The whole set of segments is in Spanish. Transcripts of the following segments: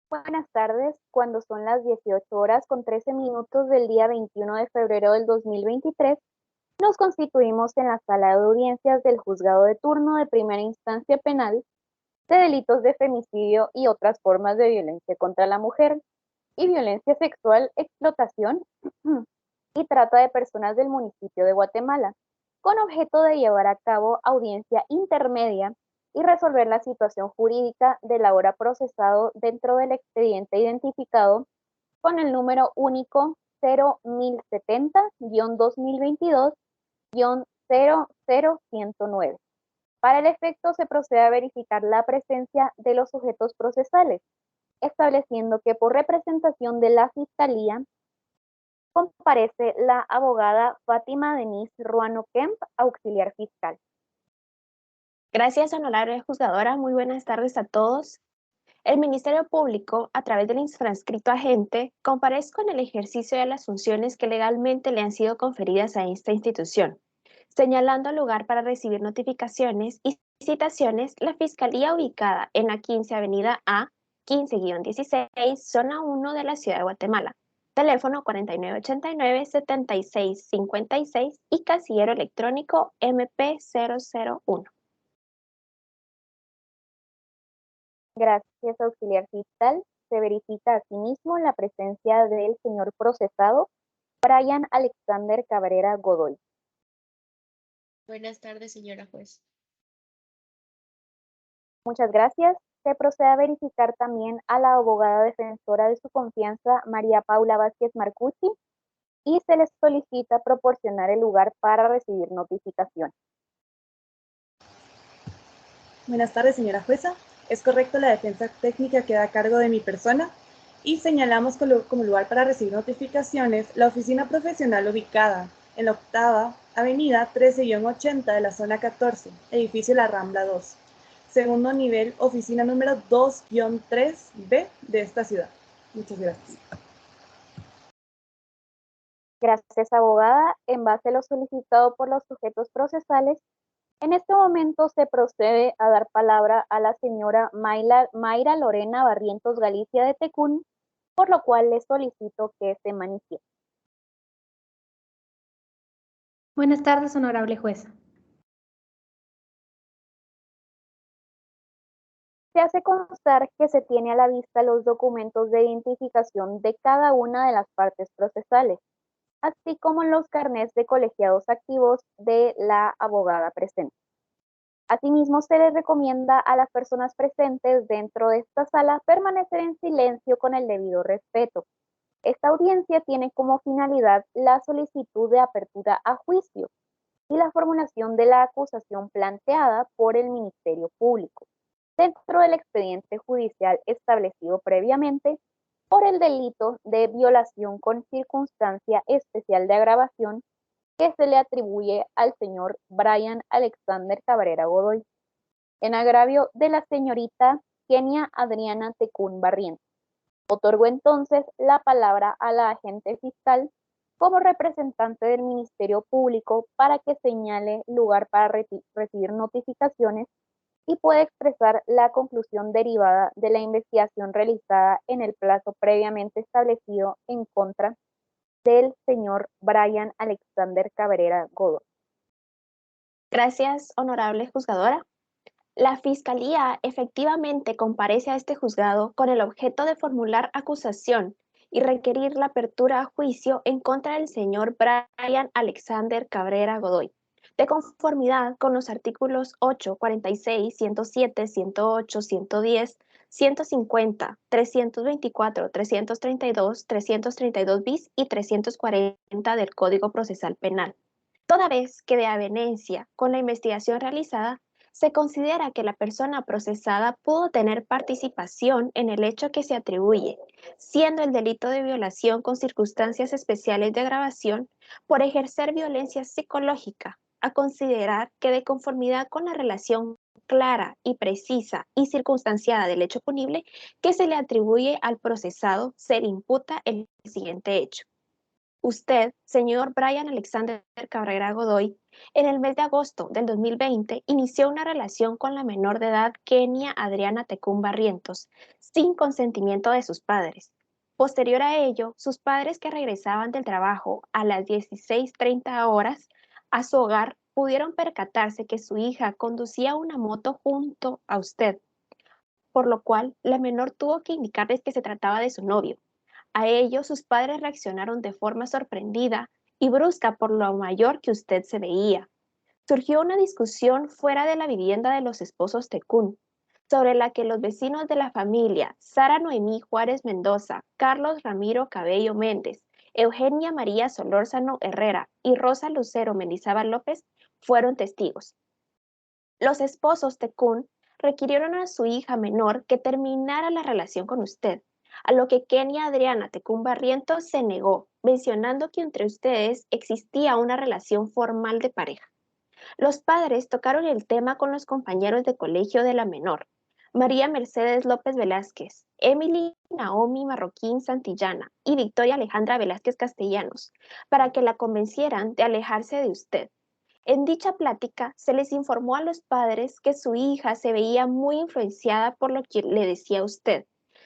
Buenas tardes, cuando son las 18 horas con 13 minutos del día 21 de febrero del 2023, nos constituimos en la sala de audiencias del juzgado de turno de primera instancia penal de delitos de femicidio y otras formas de violencia contra la mujer y violencia sexual, explotación y trata de personas del municipio de Guatemala, con objeto de llevar a cabo audiencia intermedia y resolver la situación jurídica del ahora procesado dentro del expediente identificado con el número único 01070-2022-00109. Para el efecto se procede a verificar la presencia de los sujetos procesales, estableciendo que por representación de la Fiscalía comparece la abogada Fátima Denise Ruano Kemp, auxiliar fiscal. Gracias, honorable juzgadora. Muy buenas tardes a todos. El Ministerio Público, a través del infranscrito agente, comparezco en el ejercicio de las funciones que legalmente le han sido conferidas a esta institución, señalando lugar para recibir notificaciones y citaciones la Fiscalía ubicada en la 15 Avenida A, 15-16, Zona 1 de la Ciudad de Guatemala. Teléfono 4989-7656 y casillero electrónico MP001. Gracias, auxiliar fiscal. Se verifica asimismo la presencia del señor procesado Brian Alexander Cabrera Godoy. Buenas tardes, señora juez. Muchas gracias. Se procede a verificar también a la abogada defensora de su confianza, María Paula Vázquez Marcucci, y se les solicita proporcionar el lugar para recibir notificación. Buenas tardes, señora jueza. Es correcto, la defensa técnica queda a cargo de mi persona y señalamos como lugar para recibir notificaciones la oficina profesional ubicada en la 8ª Avenida 13-80 de la zona 14, edificio La Rambla 2. Segundo nivel, oficina número 2-3B de esta ciudad. Muchas gracias. Gracias, abogada. En base a lo solicitado por los sujetos procesales, en este momento se procede a dar palabra a la señora Mayra Lorena Barrientos Galicia de Tecún, por lo cual le solicito que se manifieste. Buenas tardes, honorable jueza. Se hace constar que se tiene a la vista los documentos de identificación de cada una de las partes procesales, así como los carnets de colegiados activos de la abogada presente. Asimismo, se les recomienda a las personas presentes dentro de esta sala permanecer en silencio con el debido respeto. Esta audiencia tiene como finalidad la solicitud de apertura a juicio y la formulación de la acusación planteada por el Ministerio Público dentro del expediente judicial establecido previamente por el delito de violación con circunstancia especial de agravación que se le atribuye al señor Brian Alexander Cabrera Godoy, en agravio de la señorita Kenia Adriana Tecún Barrientos. Otorgo entonces la palabra a la agente fiscal como representante del Ministerio Público para que señale lugar para recibir notificaciones y puede expresar la conclusión derivada de la investigación realizada en el plazo previamente establecido en contra del señor Brian Alexander Cabrera Godoy. Gracias, honorable juzgadora. La Fiscalía efectivamente comparece a este juzgado con el objeto de formular acusación y requerir la apertura a juicio en contra del señor Brian Alexander Cabrera Godoy, de conformidad con los artículos 8, 46, 107, 108, 110, 150, 324, 332, 332 bis y 340 del Código Procesal Penal. Toda vez que de avenencia con la investigación realizada, se considera que la persona procesada pudo tener participación en el hecho que se atribuye, siendo el delito de violación con circunstancias especiales de agravación por ejercer violencia psicológica, a considerar que de conformidad con la relación clara y precisa y circunstanciada del hecho punible que se le atribuye al procesado, se le imputa el siguiente hecho. Usted, señor Brian Alexander Cabrera Godoy, en el mes de agosto del 2020 inició una relación con la menor de edad Kenia Adriana Tecún Barrientos, sin consentimiento de sus padres. Posterior a ello, sus padres que regresaban del trabajo a las 16:30 horas a su hogar pudieron percatarse que su hija conducía una moto junto a usted, por lo cual la menor tuvo que indicarles que se trataba de su novio. A ello, sus padres reaccionaron de forma sorprendida y brusca por lo mayor que usted se veía. Surgió una discusión fuera de la vivienda de los esposos Tecún, sobre la que los vecinos de la familia, Sara Noemí Juárez Mendoza, Carlos Ramiro Cabello Méndez, Eugenia María Solórzano Herrera y Rosa Lucero Mendizábal López, fueron testigos. Los esposos Tecún requirieron a su hija menor que terminara la relación con usted, a lo que Kenia Adriana Tecún Barrientos se negó, mencionando que entre ustedes existía una relación formal de pareja. Los padres tocaron el tema con los compañeros de colegio de la menor, María Mercedes López Velázquez, Emily Naomi Marroquín Santillana y Victoria Alejandra Velázquez Castellanos, para que la convencieran de alejarse de usted. En dicha plática se les informó a los padres que su hija se veía muy influenciada por lo que le decía usted,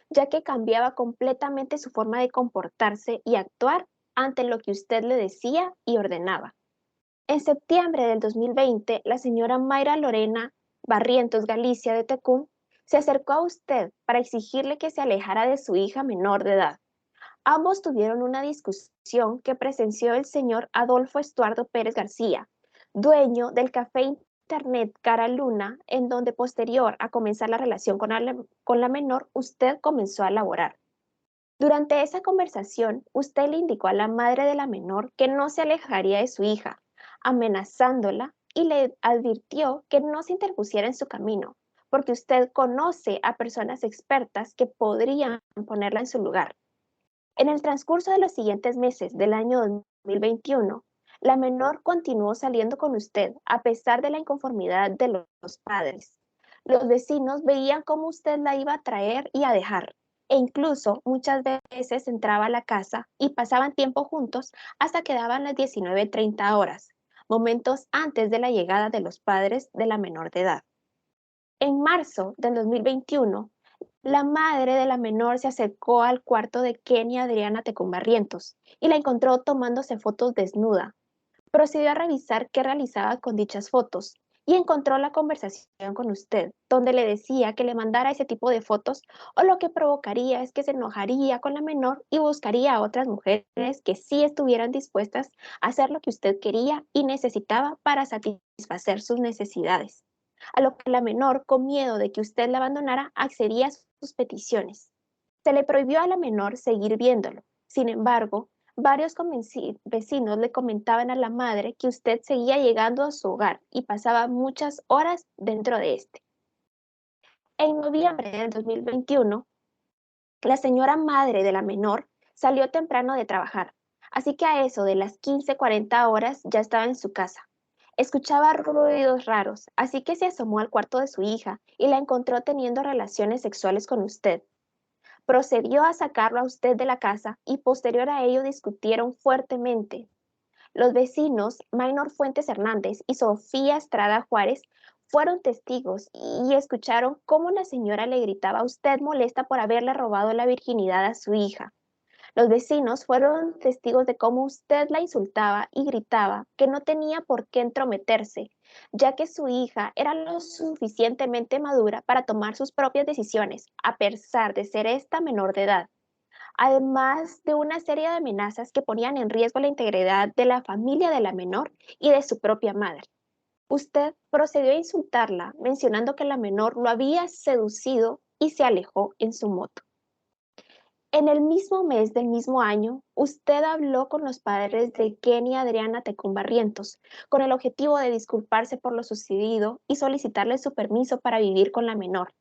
ya que cambiaba completamente su forma de comportarse y actuar ante lo que usted le decía y ordenaba. En septiembre del 2020, la señora Mayra Lorena Barrientos Galicia de Tecún se acercó a usted para exigirle que se alejara de su hija menor de edad. Ambos tuvieron una discusión que presenció el señor Adolfo Estuardo Pérez García, dueño del café internet Cara Luna, en donde posterior a comenzar la relación con la menor, usted comenzó a laborar. Durante esa conversación, usted le indicó a la madre de la menor que no se alejaría de su hija, amenazándola, y le advirtió que no se interpusiera en su camino, porque usted conoce a personas expertas que podrían ponerla en su lugar. En el transcurso de los siguientes meses del año 2021, la menor continuó saliendo con usted a pesar de la inconformidad de los padres. Los vecinos veían cómo usted la iba a traer y a dejar, e incluso muchas veces entraba a la casa y pasaban tiempo juntos hasta que daban las 19:30 horas, momentos antes de la llegada de los padres de la menor de edad. En marzo del 2021, la madre de la menor se acercó al cuarto de Kenia Adriana Tecún Barrientos y la encontró tomándose fotos desnuda. Procedió a revisar qué realizaba con dichas fotos y encontró la conversación con usted, donde le decía que le mandara ese tipo de fotos o lo que provocaría es que se enojaría con la menor y buscaría a otras mujeres que sí estuvieran dispuestas a hacer lo que usted quería y necesitaba para satisfacer sus necesidades. A lo que la menor, con miedo de que usted la abandonara, accedía a sus peticiones. Se le prohibió a la menor seguir viéndolo. Sin embargo, varios vecinos le comentaban a la madre que usted seguía llegando a su hogar y pasaba muchas horas dentro de este. En noviembre del 2021, la señora madre de la menor salió temprano de trabajar, así que a eso de las 15:40 horas ya estaba en su casa. Escuchaba ruidos raros, así que se asomó al cuarto de su hija y la encontró teniendo relaciones sexuales con usted. Procedió a sacarlo a usted de la casa y posterior a ello discutieron fuertemente. Los vecinos Maynor Fuentes Hernández y Sofía Estrada Juárez fueron testigos y escucharon cómo la señora le gritaba a usted molesta por haberle robado la virginidad a su hija. Los vecinos fueron testigos de cómo usted la insultaba y gritaba que no tenía por qué entrometerse, ya que su hija era lo suficientemente madura para tomar sus propias decisiones, a pesar de ser esta menor de edad, además de una serie de amenazas que ponían en riesgo la integridad de la familia de la menor y de su propia madre. Usted procedió a insultarla, mencionando que la menor lo había seducido y se alejó en su moto. En el mismo mes del mismo año, usted habló con los padres de Kenia Adriana Tecún Barrientos con el objetivo de disculparse por lo sucedido y solicitarle su permiso para vivir con la menor,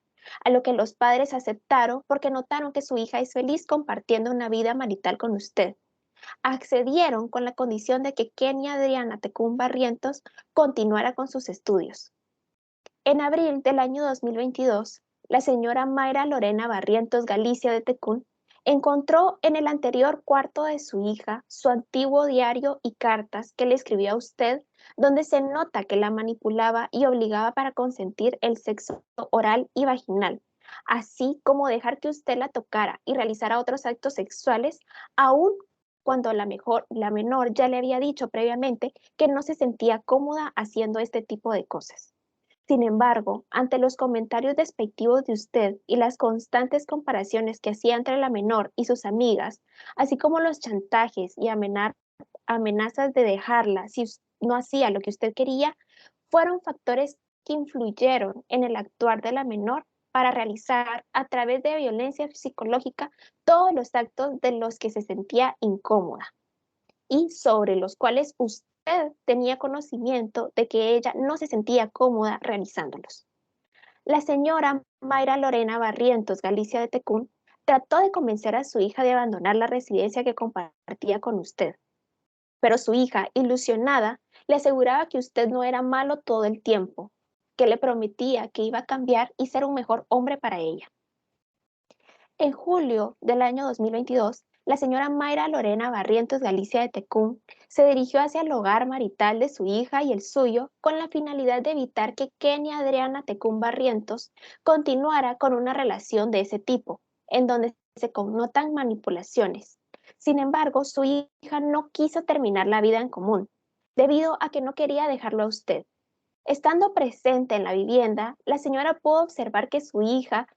a lo que los padres aceptaron porque notaron que su hija es feliz compartiendo una vida marital con usted. Accedieron con la condición de que Kenia Adriana Tecún Barrientos continuara con sus estudios. En abril del año 2022, la señora Mayra Lorena Barrientos Galicia de Tecún Encontró en el anterior cuarto de su hija su antiguo diario y cartas que le escribió a usted, donde se nota que la manipulaba y obligaba para consentir el sexo oral y vaginal, así como dejar que usted la tocara y realizara otros actos sexuales, aun cuando la menor ya le había dicho previamente que no se sentía cómoda haciendo este tipo de cosas. Sin embargo, ante los comentarios despectivos de usted y las constantes comparaciones que hacía entre la menor y sus amigas, así como los chantajes y amenazas de dejarla si no hacía lo que usted quería, fueron factores que influyeron en el actuar de la menor para realizar a través de violencia psicológica todos los actos de los que se sentía incómoda y sobre los cuales usted tenía conocimiento de que ella no se sentía cómoda realizándolos. La señora Mayra Lorena Barrientos Galicia de Tecún trató de convencer a su hija de abandonar la residencia que compartía con usted, pero su hija, ilusionada, le aseguraba que usted no era malo todo el tiempo, que le prometía que iba a cambiar y ser un mejor hombre para ella. En julio del año 2022, la señora Mayra Lorena Barrientos Galicia de Tecún se dirigió hacia el hogar marital de su hija y el suyo con la finalidad de evitar que Kenia Adriana Tecún Barrientos continuara con una relación de ese tipo, en donde se connotan manipulaciones. Sin embargo, su hija no quiso terminar la vida en común, debido a que no quería dejarlo a usted. Estando presente en la vivienda, la señora pudo observar que su hija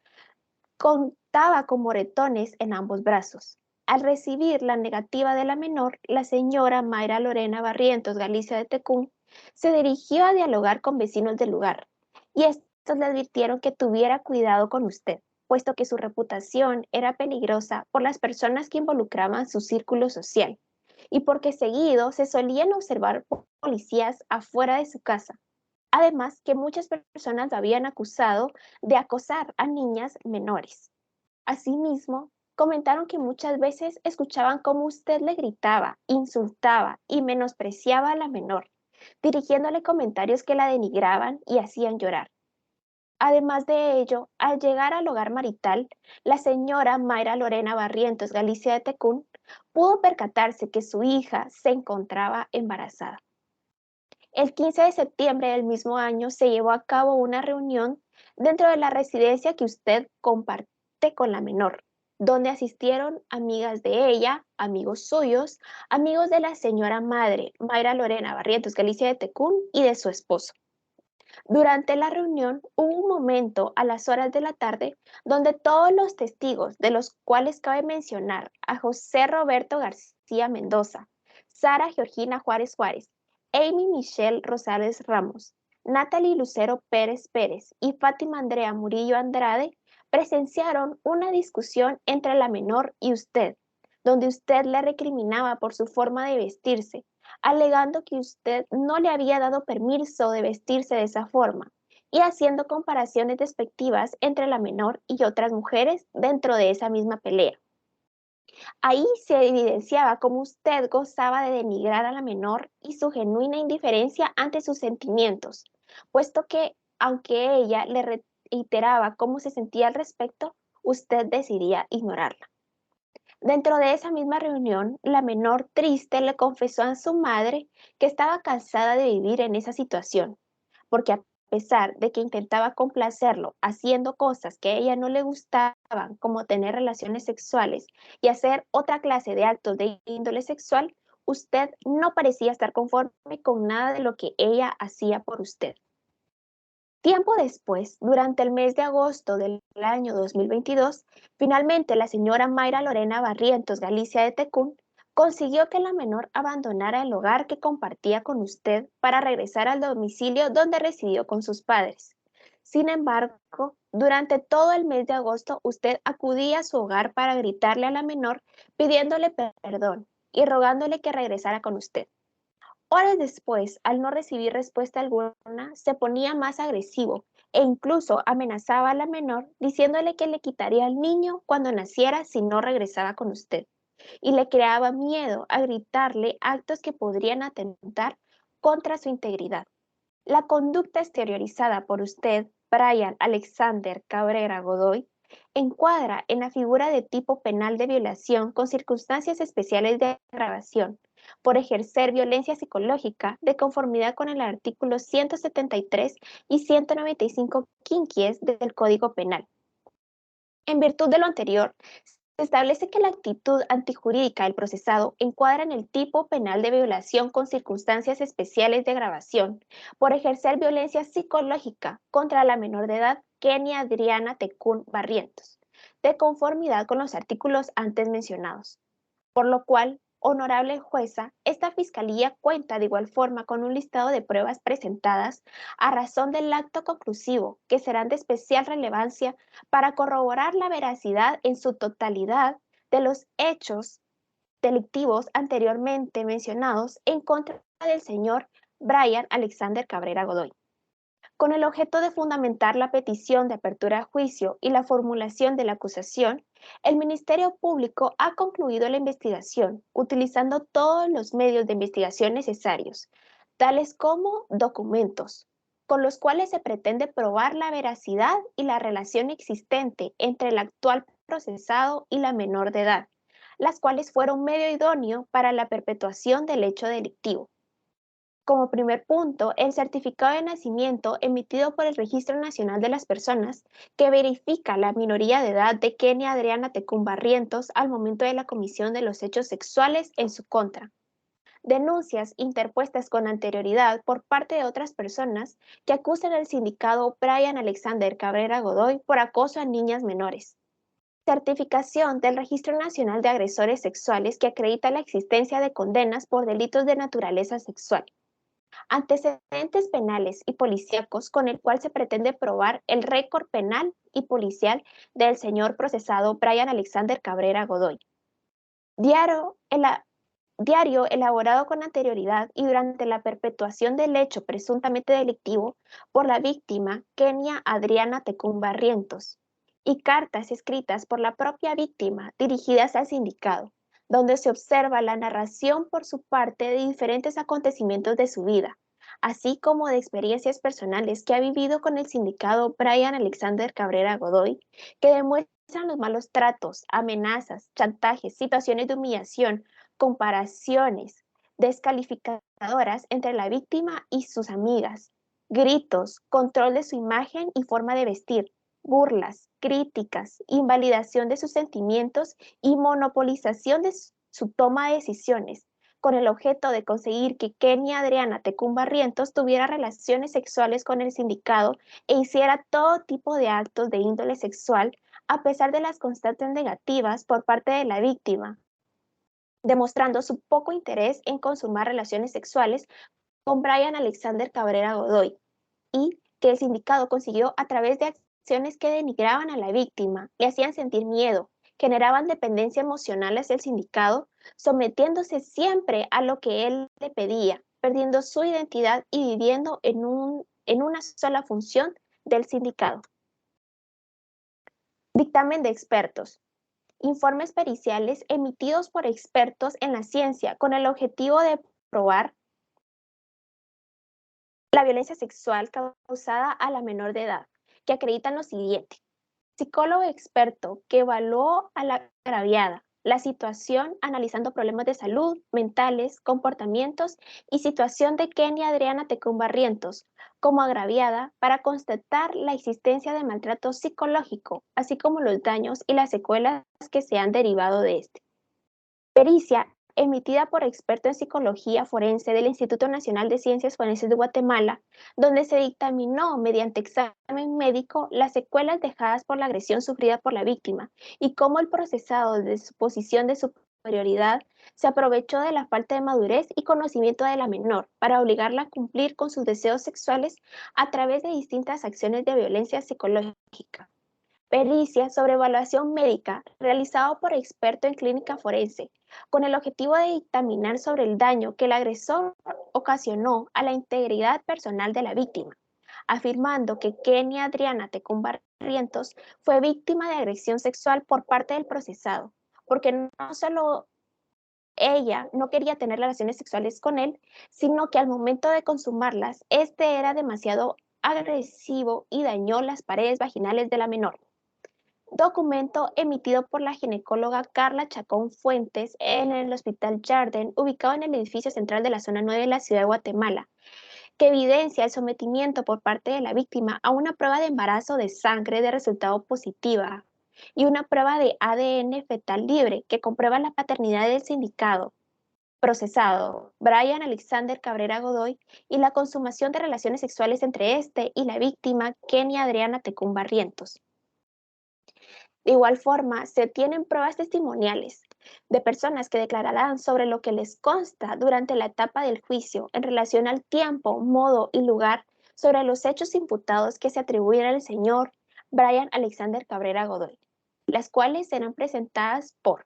contaba con moretones en ambos brazos. Al recibir la negativa de la menor, la señora Mayra Lorena Barrientos Galicia de Tecún se dirigió a dialogar con vecinos del lugar y estos le advirtieron que tuviera cuidado con usted, puesto que su reputación era peligrosa por las personas que involucraban su círculo social y porque seguido se solían observar policías afuera de su casa. Además, que muchas personas lo habían acusado de acosar a niñas menores. Asimismo, comentaron que muchas veces escuchaban cómo usted le gritaba, insultaba y menospreciaba a la menor, dirigiéndole comentarios que la denigraban y hacían llorar. Además de ello, al llegar al hogar marital, la señora Mayra Lorena Barrientos Galicia de Tecún pudo percatarse que su hija se encontraba embarazada. El 15 de septiembre del mismo año se llevó a cabo una reunión dentro de la residencia que usted comparte con la menor, donde asistieron amigas de ella, amigos suyos, amigos de la señora madre, Mayra Lorena Barrientos Galicia de Tecún, y de su esposo. Durante la reunión hubo un momento a las horas de la tarde donde todos los testigos, de los cuales cabe mencionar a José Roberto García Mendoza, Sara Georgina Juárez Juárez, Amy Michelle Rosales Ramos, Natalie Lucero Pérez Pérez y Fátima Andrea Murillo Andrade, presenciaron una discusión entre la menor y usted, donde usted le recriminaba por su forma de vestirse, alegando que usted no le había dado permiso de vestirse de esa forma y haciendo comparaciones despectivas entre la menor y otras mujeres dentro de esa misma pelea. Ahí se evidenciaba cómo usted gozaba de denigrar a la menor y su genuina indiferencia ante sus sentimientos, puesto que, aunque ella le reiteraba cómo se sentía al respecto, usted decidía ignorarla. Dentro de esa misma reunión, la menor triste le confesó a su madre que estaba cansada de vivir en esa situación, porque a pesar de que intentaba complacerlo haciendo cosas que a ella no le gustaban, como tener relaciones sexuales y hacer otra clase de actos de índole sexual, usted no parecía estar conforme con nada de lo que ella hacía por usted. Tiempo después, durante el mes de agosto del año 2022, finalmente la señora Mayra Lorena Barrientos Galicia de Tecún consiguió que la menor abandonara el hogar que compartía con usted para regresar al domicilio donde residió con sus padres. Sin embargo, durante todo el mes de agosto, usted acudía a su hogar para gritarle a la menor pidiéndole perdón y rogándole que regresara con usted. Horas después, al no recibir respuesta alguna, se ponía más agresivo e incluso amenazaba a la menor diciéndole que le quitaría al niño cuando naciera si no regresaba con usted. Y le creaba miedo a gritarle actos que podrían atentar contra su integridad. La conducta exteriorizada por usted, Brian Alexander Cabrera Godoy, encuadra en la figura de tipo penal de violación con circunstancias especiales de agravación por ejercer violencia psicológica de conformidad con el artículo 173 y 195 quinquies del Código Penal. En virtud de lo anterior, se establece que la actitud antijurídica del procesado encuadra en el tipo penal de violación con circunstancias especiales de agravación por ejercer violencia psicológica contra la menor de edad Kenia Adriana Tecún Barrientos, de conformidad con los artículos antes mencionados. Por lo cual, honorable jueza, esta Fiscalía cuenta de igual forma con un listado de pruebas presentadas a razón del acto conclusivo que serán de especial relevancia para corroborar la veracidad en su totalidad de los hechos delictivos anteriormente mencionados en contra del señor Brian Alexander Cabrera Godoy. Con el objeto de fundamentar la petición de apertura a juicio y la formulación de la acusación, el Ministerio Público ha concluido la investigación utilizando todos los medios de investigación necesarios, tales como documentos, con los cuales se pretende probar la veracidad y la relación existente entre el actual procesado y la menor de edad, las cuales fueron medio idóneo para la perpetuación del hecho delictivo. Como primer punto, el certificado de nacimiento emitido por el Registro Nacional de las Personas que verifica la minoría de edad de Kenia Adriana Tecún Barrientos al momento de la comisión de los hechos sexuales en su contra. Denuncias interpuestas con anterioridad por parte de otras personas que acusan al sindicado Brian Alexander Cabrera Godoy por acoso a niñas menores. Certificación del Registro Nacional de Agresores Sexuales que acredita la existencia de condenas por delitos de naturaleza sexual. Antecedentes penales y policíacos con el cual se pretende probar el récord penal y policial del señor procesado Brian Alexander Cabrera Godoy. Diario elaborado con anterioridad y durante la perpetuación del hecho presuntamente delictivo por la víctima Kenia Adriana Tecún Barrientos, y cartas escritas por la propia víctima dirigidas al sindicado, donde se observa la narración por su parte de diferentes acontecimientos de su vida, así como de experiencias personales que ha vivido con el sindicado Brian Alexander Cabrera Godoy, que demuestran los malos tratos, amenazas, chantajes, situaciones de humillación, comparaciones descalificadoras entre la víctima y sus amigas, gritos, control de su imagen y forma de vestir, burlas, críticas, invalidación de sus sentimientos y monopolización de su toma de decisiones, con el objeto de conseguir que Kenia Adriana Tecún Barrientos tuviera relaciones sexuales con el sindicado e hiciera todo tipo de actos de índole sexual a pesar de las constantes negativas por parte de la víctima, demostrando su poco interés en consumar relaciones sexuales con Brian Alexander Cabrera Godoy, y que el sindicado consiguió a través de acciones que denigraban a la víctima, le hacían sentir miedo, generaban dependencia emocional hacia el sindicado, sometiéndose siempre a lo que él le pedía, perdiendo su identidad y viviendo en una sola función del sindicado. Dictamen de expertos. Informes periciales emitidos por expertos en la ciencia con el objetivo de probar la violencia sexual causada a la menor de edad, que acreditan lo siguiente. Psicólogo experto que evaluó a la agraviada, la situación analizando problemas de salud, mentales, comportamientos y situación de Kenia Adriana Tecún Barrientos como agraviada para constatar la existencia de maltrato psicológico, así como los daños y las secuelas que se han derivado de este. Pericia emitida por experto en psicología forense del Instituto Nacional de Ciencias Forenses de Guatemala, donde se dictaminó mediante examen médico las secuelas dejadas por la agresión sufrida por la víctima y cómo el procesado desde su posición de superioridad se aprovechó de la falta de madurez y conocimiento de la menor para obligarla a cumplir con sus deseos sexuales a través de distintas acciones de violencia psicológica. Pericia sobre evaluación médica realizado por experto en clínica forense, con el objetivo de dictaminar sobre el daño que el agresor ocasionó a la integridad personal de la víctima, afirmando que Kenia Adriana Tecún Barrientos fue víctima de agresión sexual por parte del procesado, porque no solo ella no quería tener relaciones sexuales con él, sino que al momento de consumarlas, este era demasiado agresivo y dañó las paredes vaginales de la menor. documento emitido por la ginecóloga Carla Chacón Fuentes en el Hospital Jarden, ubicado en el edificio central de la zona 9 de la ciudad de Guatemala, que evidencia el sometimiento por parte de la víctima a una prueba de embarazo de sangre de resultado positiva y una prueba de ADN fetal libre que comprueba la paternidad del sindicado procesado Brian Alexander Cabrera Godoy y la consumación de relaciones sexuales entre este y la víctima Kenia Adriana Tecún Barrientos. De igual forma, se tienen pruebas testimoniales de personas que declararán sobre lo que les consta durante la etapa del juicio en relación al tiempo, modo y lugar sobre los hechos imputados que se atribuyen al señor Brian Alexander Cabrera Godoy, las cuales serán presentadas por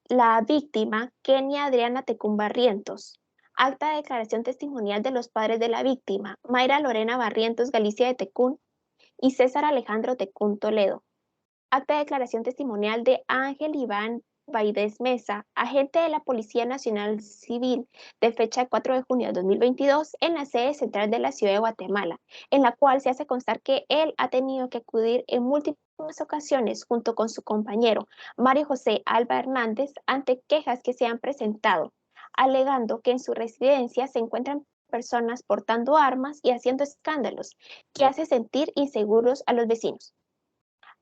la víctima Kenia Adriana Tecún Barrientos, acta de declaración testimonial de los padres de la víctima Mayra Lorena Barrientos Galicia de Tecún y César Alejandro Tecún Toledo, acta de declaración testimonial de Ángel Iván Baidez Mesa, agente de la Policía Nacional Civil de fecha 4 de junio de 2022 en la sede central de la ciudad de Guatemala, en la cual se hace constar que él ha tenido que acudir en múltiples ocasiones junto con su compañero Mario José Alba Hernández ante quejas que se han presentado, alegando que en su residencia se encuentran personas portando armas y haciendo escándalos que hace sentir inseguros a los vecinos.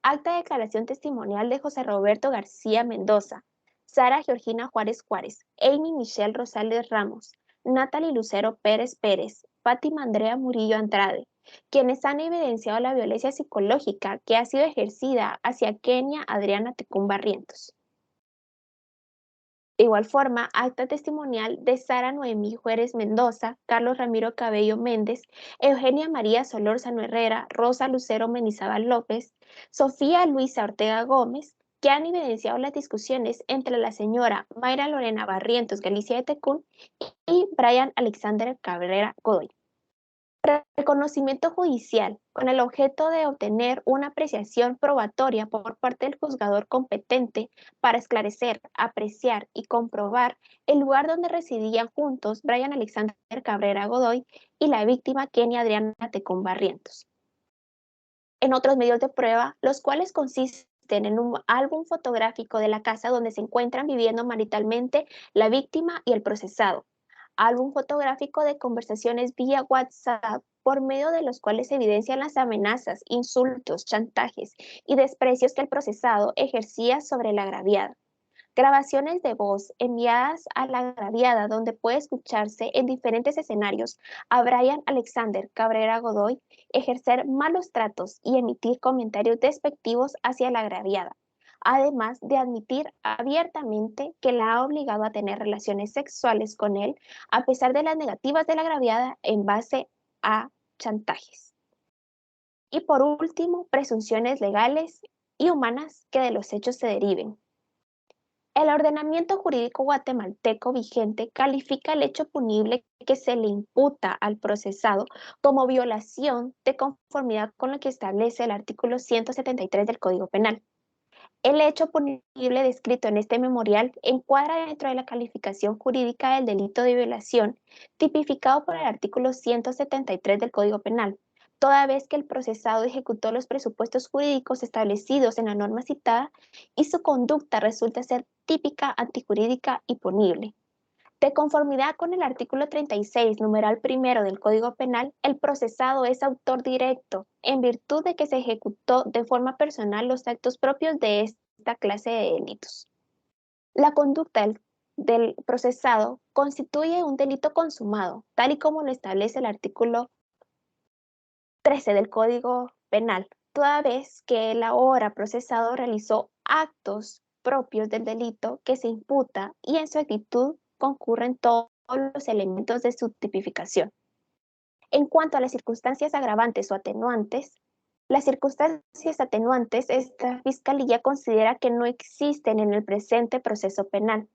Acta de declaración testimonial de José Roberto García Mendoza, Sara Georgina Juárez Juárez, Amy Michelle Rosales Ramos, Natalie Lucero Pérez Pérez, Fátima Andrea Murillo Andrade, quienes han evidenciado la violencia psicológica que ha sido ejercida hacia Kenia Adriana Tecún Barrientos. De igual forma, acta testimonial de Sara Noemí Juárez Mendoza, Carlos Ramiro Cabello Méndez, Eugenia María Solórzano Herrera, Rosa Lucero Menizábal López, Sofía Luisa Ortega Gómez, que han evidenciado las discusiones entre la señora Mayra Lorena Barrientos Galicia de Tecún y Brian Alexander Cabrera Godoy. Reconocimiento judicial con el objeto de obtener una apreciación probatoria por parte del juzgador competente para esclarecer, apreciar y comprobar el lugar donde residían juntos Brian Alexander Cabrera Godoy y la víctima Kenia Adriana Tecún Barrientos. En otros medios de prueba, los cuales consisten en un álbum fotográfico de la casa donde se encuentran viviendo maritalmente la víctima y el procesado, álbum fotográfico de conversaciones vía WhatsApp por medio de los cuales se evidencian las amenazas, insultos, chantajes y desprecios que el procesado ejercía sobre la agraviada. Grabaciones de voz enviadas a la agraviada donde puede escucharse en diferentes escenarios a Brian Alexander Cabrera Godoy ejercer malos tratos y emitir comentarios despectivos hacia la agraviada, además de admitir abiertamente que la ha obligado a tener relaciones sexuales con él a pesar de las negativas de la agraviada en base a chantajes. Y por último, presunciones legales y humanas que de los hechos se deriven. El ordenamiento jurídico guatemalteco vigente califica el hecho punible que se le imputa al procesado como violación de conformidad con lo que establece el artículo 173 del Código Penal. El hecho punible descrito en este memorial encuadra dentro de la calificación jurídica del delito de violación tipificado por el artículo 173 del Código Penal, toda vez que el procesado ejecutó los presupuestos jurídicos establecidos en la norma citada y su conducta resulta ser típica, antijurídica y punible. De conformidad con el artículo 36, numeral primero del Código Penal, el procesado es autor directo en virtud de que se ejecutó de forma personal los actos propios de esta clase de delitos. La conducta del procesado constituye un delito consumado, tal y como lo establece el artículo 13 del Código Penal, toda vez que el ahora procesado realizó actos propios del delito que se imputa y en su actitud concurren todos los elementos de su tipificación. En cuanto a las circunstancias agravantes o atenuantes, las circunstancias atenuantes, esta Fiscalía considera que no existen en el presente proceso penal.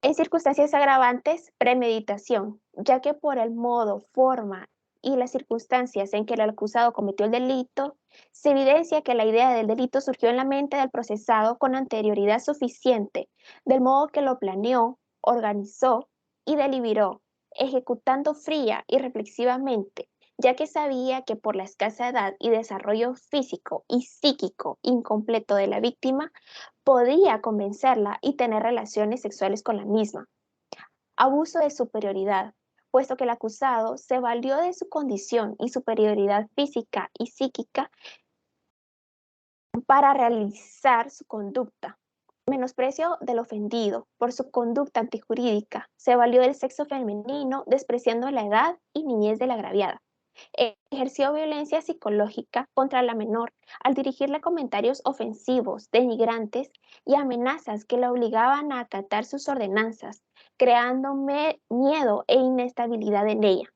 En circunstancias agravantes, premeditación, ya que por el modo, forma y las circunstancias en que el acusado cometió el delito, se evidencia que la idea del delito surgió en la mente del procesado con anterioridad suficiente, del modo que lo planeó, organizó y deliberó, ejecutando fría y reflexivamente, ya que sabía que por la escasa edad y desarrollo físico y psíquico incompleto de la víctima, podía convencerla y tener relaciones sexuales con la misma. Abuso de superioridad, puesto que el acusado se valió de su condición y superioridad física y psíquica para realizar su conducta. Menosprecio del ofendido por su conducta antijurídica. Se valió del sexo femenino, despreciando la edad y niñez de la agraviada. Ejerció violencia psicológica contra la menor al dirigirle comentarios ofensivos, denigrantes y amenazas que la obligaban a acatar sus ordenanzas, creando miedo e inestabilidad en ella,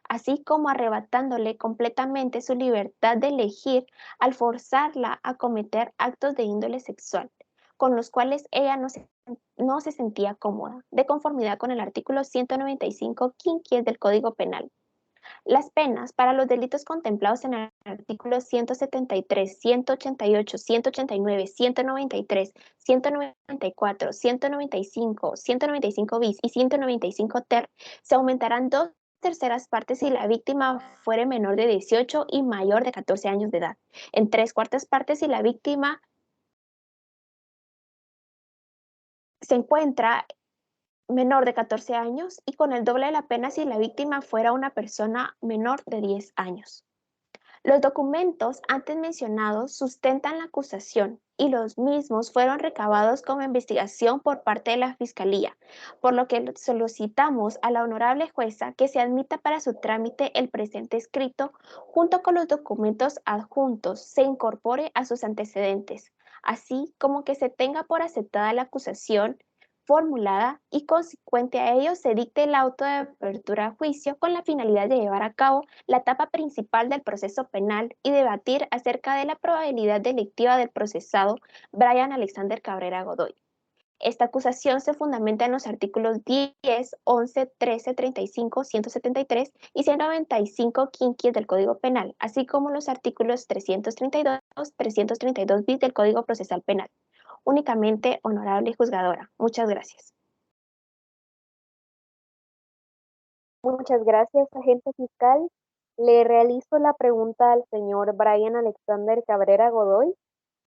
así como arrebatándole completamente su libertad de elegir al forzarla a cometer actos de índole sexual, con los cuales ella no se sentía cómoda, de conformidad con el artículo 195 quinquies del Código Penal. Las penas para los delitos contemplados en el artículo 173, 188, 189, 193, 194, 195, 195 bis y 195 ter se aumentarán 2/3 si la víctima fuere menor de 18 y mayor de 14 años de edad, en 3/4 partes si la víctima se encuentra menor de 14 años y con el doble de la pena si la víctima fuera una persona menor de 10 años. Los documentos antes mencionados sustentan la acusación y los mismos fueron recabados como investigación por parte de la Fiscalía, por lo que solicitamos a la honorable jueza que se admita para su trámite el presente escrito junto con los documentos adjuntos, se incorpore a sus antecedentes, así como que se tenga por aceptada la acusación formulada y consecuente a ello se dicte el auto de apertura a juicio con la finalidad de llevar a cabo la etapa principal del proceso penal y debatir acerca de la probabilidad delictiva del procesado Brian Alexander Cabrera Godoy. Esta acusación se fundamenta en los artículos 10, 11, 13, 35, 173 y 195 quinquies del Código Penal, así como los artículos 332, 332 bis del Código Procesal Penal. Únicamente, honorable juzgadora. Muchas gracias. Muchas gracias, agente fiscal. Le realizo la pregunta al señor Brian Alexander Cabrera Godoy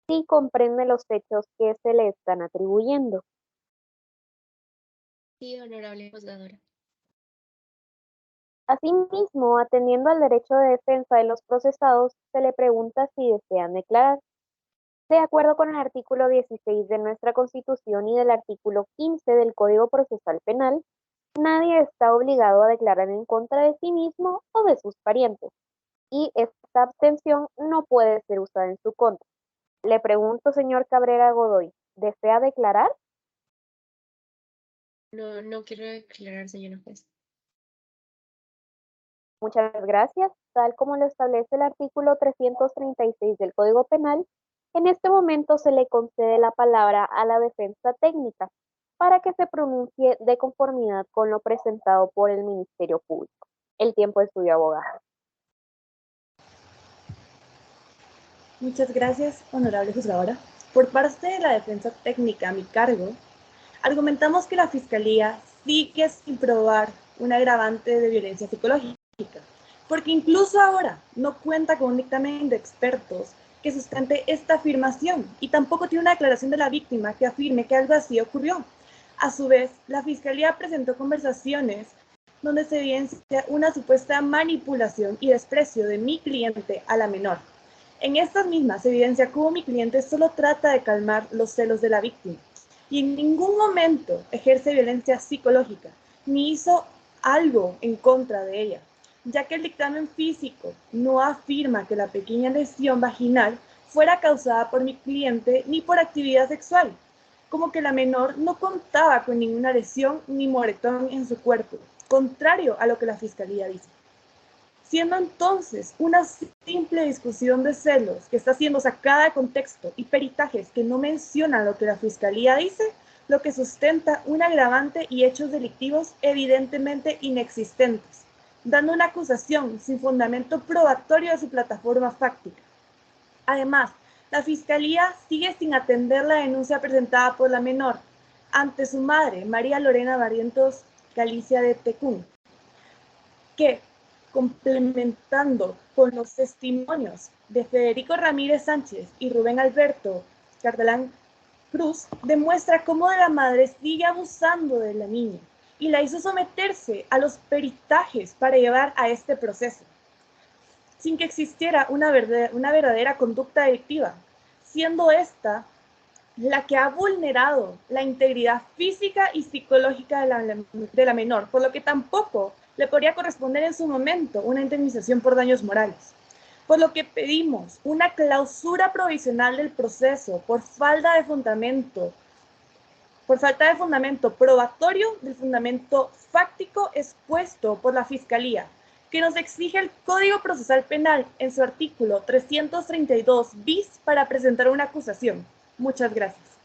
si comprende los hechos que se le están atribuyendo. Sí, honorable juzgadora. Asimismo, atendiendo al derecho de defensa de los procesados, se le pregunta si desean declarar. De acuerdo con el artículo 16 de nuestra Constitución y del artículo 15 del Código Procesal Penal, nadie está obligado a declarar en contra de sí mismo o de sus parientes, y esta abstención no puede ser usada en su contra. Le pregunto, señor Cabrera Godoy, ¿desea declarar? No quiero declarar, señora juez. Muchas gracias. Tal como lo establece el artículo 336 del Código Penal, en este momento se le concede la palabra a la defensa técnica para que se pronuncie de conformidad con lo presentado por el Ministerio Público. El tiempo es suyo, abogado. Muchas gracias, honorable juzgadora. Por parte de la defensa técnica a mi cargo, argumentamos que la Fiscalía sigue sin probar un agravante de violencia psicológica, porque incluso ahora no cuenta con un dictamen de expertos que sustente esta afirmación y tampoco tiene una declaración de la víctima que afirme que algo así ocurrió. A su vez, la Fiscalía presentó conversaciones donde se evidencia una supuesta manipulación y desprecio de mi cliente a la menor. En estas mismas se evidencia cómo mi cliente solo trata de calmar los celos de la víctima y en ningún momento ejerce violencia psicológica ni hizo algo en contra de ella, ya que el dictamen físico no afirma que la pequeña lesión vaginal fuera causada por mi cliente ni por actividad sexual, como que la menor no contaba con ninguna lesión ni moretón en su cuerpo, contrario a lo que la Fiscalía dice. Siendo entonces una simple discusión de celos que está siendo sacada de contexto y peritajes que no mencionan lo que la Fiscalía dice, lo que sustenta un agravante y hechos delictivos evidentemente inexistentes, dando una acusación sin fundamento probatorio de su plataforma fáctica. Además, la Fiscalía sigue sin atender la denuncia presentada por la menor ante su madre, María Lorena Barrientos Galicia de Tecún, que complementando con los testimonios de Federico Ramírez Sánchez y Rubén Alberto Cardelán Cruz, demuestra cómo la madre sigue abusando de la niña y la hizo someterse a los peritajes para llevar a este proceso, sin que existiera una verdadera conducta delictiva, siendo esta la que ha vulnerado la integridad física y psicológica de la menor, por lo que tampoco le podría corresponder en su momento una indemnización por daños morales. Por lo que pedimos una clausura provisional del proceso por falta de fundamento probatorio del fundamento fáctico expuesto por la Fiscalía, que nos exige el Código Procesal Penal en su artículo 332 bis para presentar una acusación. Muchas gracias.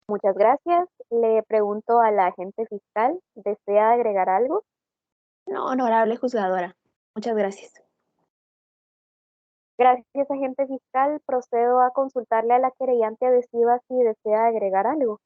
Muchas gracias. Le pregunto a la agente fiscal, ¿desea agregar algo? No, honorable juzgadora. Muchas gracias. Gracias, agente fiscal. Procedo a consultarle a la querellante adhesiva si desea agregar algo.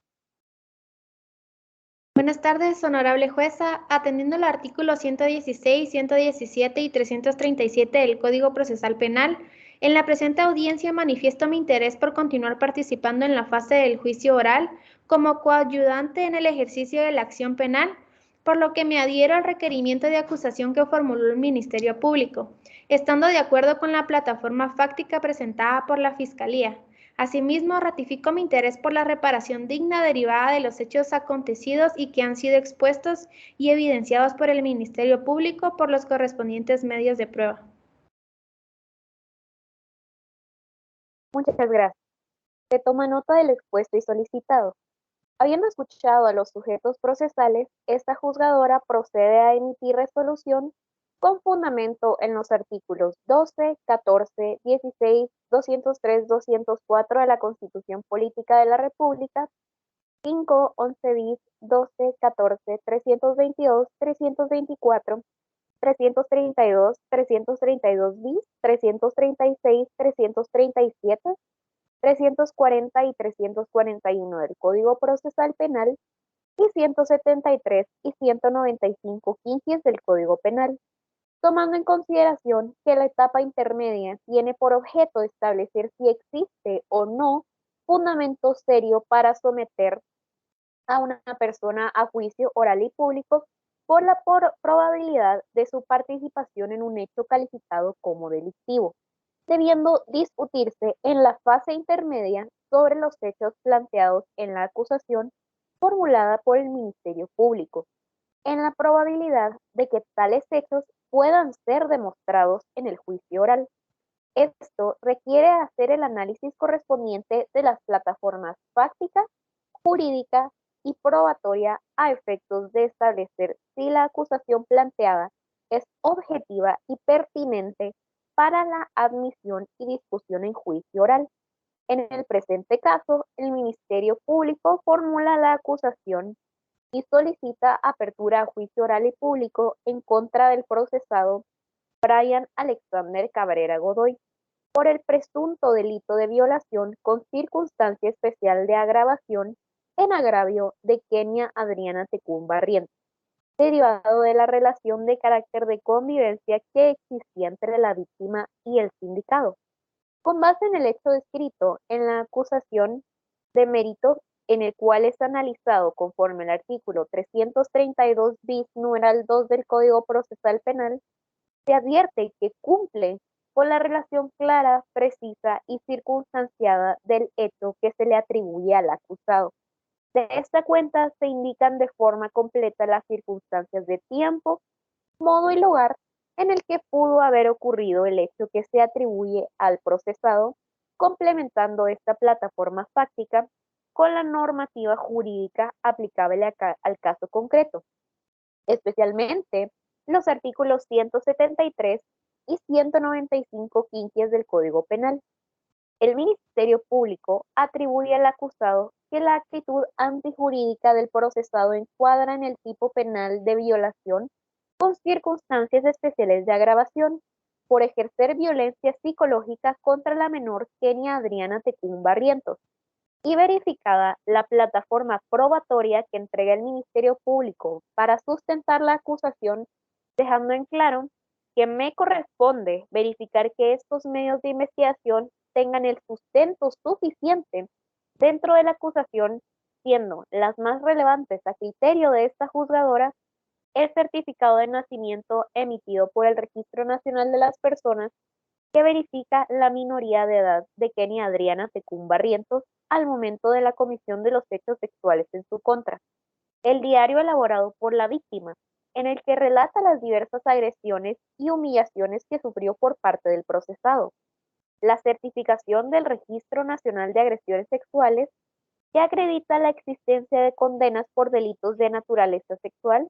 Buenas tardes, honorable jueza. Atendiendo el artículo 116, 117 y 337 del Código Procesal Penal, en la presente audiencia manifiesto mi interés por continuar participando en la fase del juicio oral como coayudante en el ejercicio de la acción penal, por lo que me adhiero al requerimiento de acusación que formuló el Ministerio Público, estando de acuerdo con la plataforma fáctica presentada por la Fiscalía. Asimismo, ratifico mi interés por la reparación digna derivada de los hechos acontecidos y que han sido expuestos y evidenciados por el Ministerio Público por los correspondientes medios de prueba. Muchas gracias. Se toma nota del expuesto y solicitado. Habiendo escuchado a los sujetos procesales, esta juzgadora procede a emitir resolución con fundamento en los artículos 12, 14, 16, 203, 204 de la Constitución Política de la República, 5, 11 bis, 12, 14, 322, 324, 332, 332 bis, 336, 337, 340 y 341 del Código Procesal Penal y 173 y 195 quinquies del Código Penal, tomando en consideración que la etapa intermedia tiene por objeto establecer si existe o no fundamento serio para someter a una persona a juicio oral y público por la probabilidad de su participación en un hecho calificado como delictivo, debiendo discutirse en la fase intermedia sobre los hechos planteados en la acusación formulada por el Ministerio Público, en la probabilidad de que tales hechos puedan ser demostrados en el juicio oral. Esto requiere hacer el análisis correspondiente de las plataformas fáctica, jurídica y probatoria a efectos de establecer si la acusación planteada es objetiva y pertinente para la admisión y discusión en juicio oral. En el presente caso, el Ministerio Público formula la acusación y solicita apertura a juicio oral y público en contra del procesado Brian Alexander Cabrera Godoy por el presunto delito de violación con circunstancia especial de agravación en agravio de Kenia Adriana Tecún Barrientos, derivado de la relación de carácter de convivencia que existía entre la víctima y el sindicado. Con base en el hecho descrito en la acusación de mérito, en el cual es analizado conforme al artículo 332 bis numeral 2 del Código Procesal Penal, se advierte que cumple con la relación clara, precisa y circunstanciada del hecho que se le atribuye al acusado. De esta cuenta se indican de forma completa las circunstancias de tiempo, modo y lugar en el que pudo haber ocurrido el hecho que se atribuye al procesado, complementando esta plataforma fáctica con la normativa jurídica aplicable al caso concreto, especialmente los artículos 173 y 195 quinquies del Código Penal. El Ministerio Público atribuye al acusado que la actitud antijurídica del procesado encuadra en el tipo penal de violación con circunstancias especiales de agravación por ejercer violencia psicológica contra la menor Kenia Adriana Tecún Barrientos, y verificada la plataforma probatoria que entrega el Ministerio Público para sustentar la acusación, dejando en claro que me corresponde verificar que estos medios de investigación tengan el sustento suficiente dentro de la acusación, siendo las más relevantes a criterio de esta juzgadora el certificado de nacimiento emitido por el Registro Nacional de las Personas que verifica la minoría de edad de Kenia Adriana Tecún Barrientos al momento de la comisión de los hechos sexuales en su contra. El diario elaborado por la víctima, en el que relata las diversas agresiones y humillaciones que sufrió por parte del procesado. La certificación del Registro Nacional de Agresiones Sexuales, que acredita la existencia de condenas por delitos de naturaleza sexual.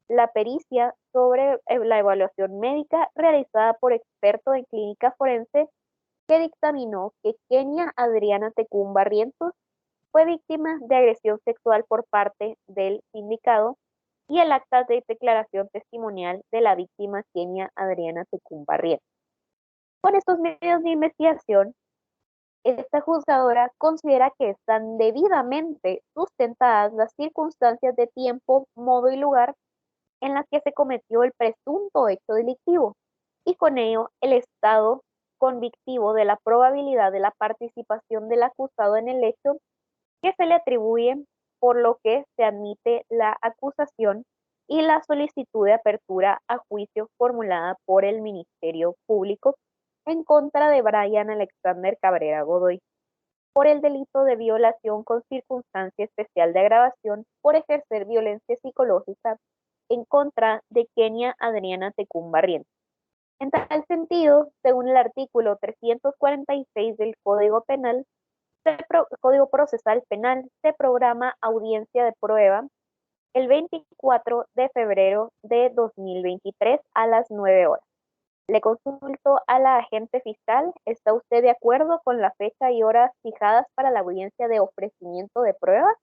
La pericia sobre la evaluación médica realizada por experto en clínica forense que dictaminó que Kenia Adriana Tecún Barrientos fue víctima de agresión sexual por parte del sindicado y el acta de declaración testimonial de la víctima Kenia Adriana Tecún Barrientos. Con estos medios de investigación, esta juzgadora considera que están debidamente sustentadas las circunstancias de tiempo, modo y lugar en las que se cometió el presunto hecho delictivo, y con ello el estado convictivo de la probabilidad de la participación del acusado en el hecho que se le atribuye, por lo que se admite la acusación y la solicitud de apertura a juicio formulada por el Ministerio Público en contra de Brian Alexander Cabrera Godoy por el delito de violación con circunstancia especial de agravación por ejercer violencia psicológica en contra de Kenia Adriana Tecún Barrientos. En tal sentido, según el artículo 346 del Código Penal, Código Procesal Penal, se programa audiencia de prueba el 24 de febrero de 2023 a las 9 horas. Le consulto a la agente fiscal, ¿está usted de acuerdo con la fecha y horas fijadas para la audiencia de ofrecimiento de pruebas?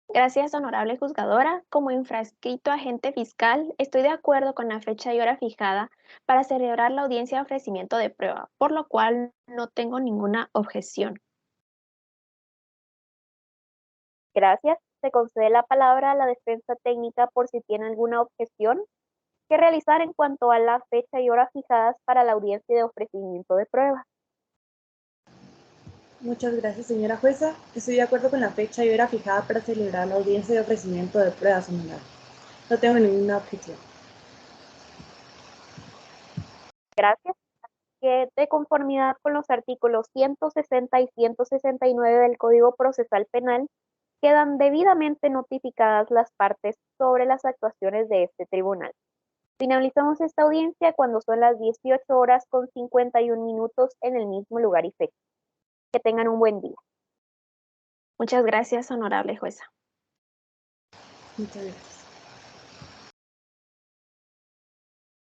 Gracias, honorable juzgadora. Como infrascrito agente fiscal, estoy de acuerdo con la fecha y hora fijada para celebrar la audiencia de ofrecimiento de prueba, por lo cual no tengo ninguna objeción. Gracias. Se concede la palabra a la defensa técnica por si tiene alguna objeción que realizar en cuanto a la fecha y hora fijadas para la audiencia de ofrecimiento de prueba. Muchas gracias, señora jueza. Estoy de acuerdo con la fecha y hora fijada para celebrar la audiencia de ofrecimiento de pruebas, honorable. No tengo ninguna objeción. Gracias. Que de conformidad con los artículos 160 y 169 del Código Procesal Penal, quedan debidamente notificadas las partes sobre las actuaciones de este tribunal. Finalizamos esta audiencia cuando son las 18 horas con 51 minutos en el mismo lugar y fecha. Que tengan un buen día. Muchas gracias, honorable jueza. Muchas gracias.